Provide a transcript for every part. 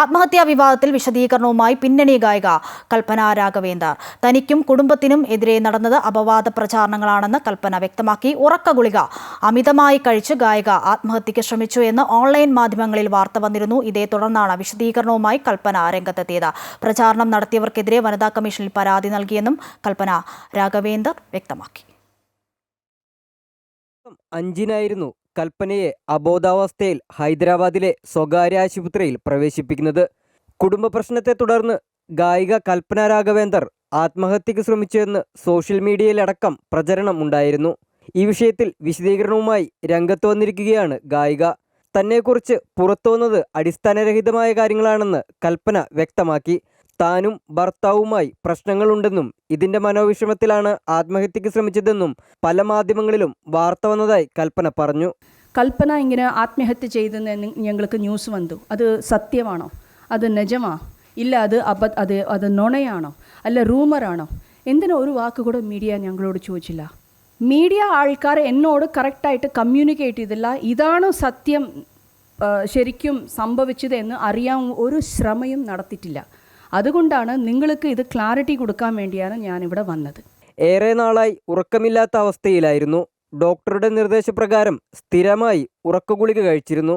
ആത്മഹത്യാ വിവാദത്തിൽ വിശദീകരണവുമായി പിന്നണി ഗായിക കൽപ്പന രാഘവേന്ദർ. തനിക്കും കുടുംബത്തിനും എതിരെ നടന്നത് അപവാദ പ്രചാരണങ്ങളാണെന്ന് കൽപ്പന വ്യക്തമാക്കി. ഉറക്ക ഗുളിക അമിതമായി കഴിച്ച് ഗായിക ആത്മഹത്യയ്ക്ക് ശ്രമിച്ചു എന്ന് ഓൺലൈൻ മാധ്യമങ്ങളിൽ വാർത്ത വന്നിരുന്നു. ഇതേ തുടർന്നാണ് വിശദീകരണവുമായി കൽപ്പന രംഗത്തെത്തിയത്. പ്രചാരണം നടത്തിയവർക്കെതിരെ വനിതാ കമ്മീഷനിൽ പരാതി നൽകിയെന്നും കൽപ്പന രാഘവേന്ദർ വ്യക്തമാക്കി. 5-നായിരുന്നു കൽപ്പനയെ അബോധാവസ്ഥയിൽ ഹൈദരാബാദിലെ സ്വകാര്യ ആശുപത്രിയിൽ പ്രവേശിപ്പിക്കുന്നത്. കുടുംബ പ്രശ്നത്തെ തുടർന്ന് ഗായിക കൽപ്പന രാഘവേന്ദർ ആത്മഹത്യയ്ക്ക് ശ്രമിച്ചുവെന്ന് സോഷ്യൽ മീഡിയയിലടക്കം പ്രചരണം ഉണ്ടായിരുന്നു. ഈ വിഷയത്തിൽ വിശദീകരണവുമായി രംഗത്ത് വന്നിരിക്കുകയാണ് ഗായിക. തന്നെക്കുറിച്ച് പുറത്തുവന്നത് അടിസ്ഥാനരഹിതമായ കാര്യങ്ങളാണെന്ന് കൽപ്പന വ്യക്തമാക്കി. താനും ഭർത്താവുമായി പ്രശ്നങ്ങളുണ്ടെന്നും ഇതിന്റെ മനോവിഷമത്തിലാണ് ആത്മഹത്യയ്ക്ക് ശ്രമിച്ചതെന്നും പല മാധ്യമങ്ങളിലും വാർത്ത വന്നതായി കൽപ്പന പറഞ്ഞു. കൽപ്പന ഇങ്ങനെ ആത്മഹത്യ ചെയ്തെന്ന് ഞങ്ങൾക്ക് ന്യൂസ് വന്നു. അത് സത്യമാണോ? അത് നിജമാ? ഇല്ല അത് നുണയാണോ? അല്ല റൂമറാണോ? എന്തിനാ ഒരു വാക്ക് കൂടെ മീഡിയ ഞങ്ങളോട് ചോദിച്ചില്ല? മീഡിയ ആൾക്കാർ എന്നോട് കറക്റ്റായിട്ട് കമ്മ്യൂണിക്കേറ്റ് ചെയ്തില്ല. ഇതാണ് സത്യം, ശരിക്കും സംഭവിച്ചത് എന്ന് അറിയാൻ ഒരു ശ്രമവും നടത്തിയിട്ടില്ല. അതുകൊണ്ടാണ് നിങ്ങൾക്ക് ഇത് ക്ലാരിറ്റി കൊടുക്കാൻ വേണ്ടിയാണ് ഞാനിവിടെ വന്നത്. ഏറെ നാളായി ഉറക്കമില്ലാത്ത അവസ്ഥയിലായിരുന്നു. ഡോക്ടറുടെ നിർദ്ദേശപ്രകാരം സ്ഥിരമായി ഉറക്കഗുളിക കഴിച്ചിരുന്നു.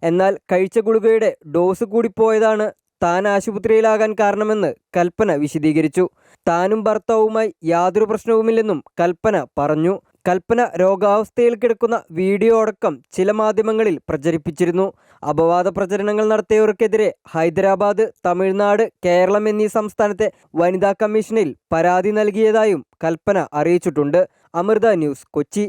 എന്നാൽ കഴിച്ച ഗുളികയുടെ ഡോസ് കൂടിപ്പോയതാണ് താൻ ആശുപത്രിയിലാകാൻ കാരണമെന്ന് കൽപ്പന വിശദീകരിച്ചു. താനും ഭർത്താവുമായി യാതൊരു പ്രശ്നവുമില്ലെന്നും കൽപ്പന പറഞ്ഞു. കൽപ്പന രോഗാവസ്ഥയിൽ കിടക്കുന്ന വീഡിയോ അടക്കം ചില മാധ്യമങ്ങളിൽ പ്രചരിപ്പിച്ചിരുന്നു. അപവാദ പ്രചരണങ്ങൾ നടത്തിയവർക്കെതിരെ ഹൈദരാബാദ്, തമിഴ്നാട്, കേരളം എന്നീ സംസ്ഥാനത്തെ വനിതാ കമ്മീഷനിൽ പരാതി നൽകിയതായും കൽപ്പന അറിയിച്ചിട്ടുണ്ട്. അമൃത ന്യൂസ്, കൊച്ചി.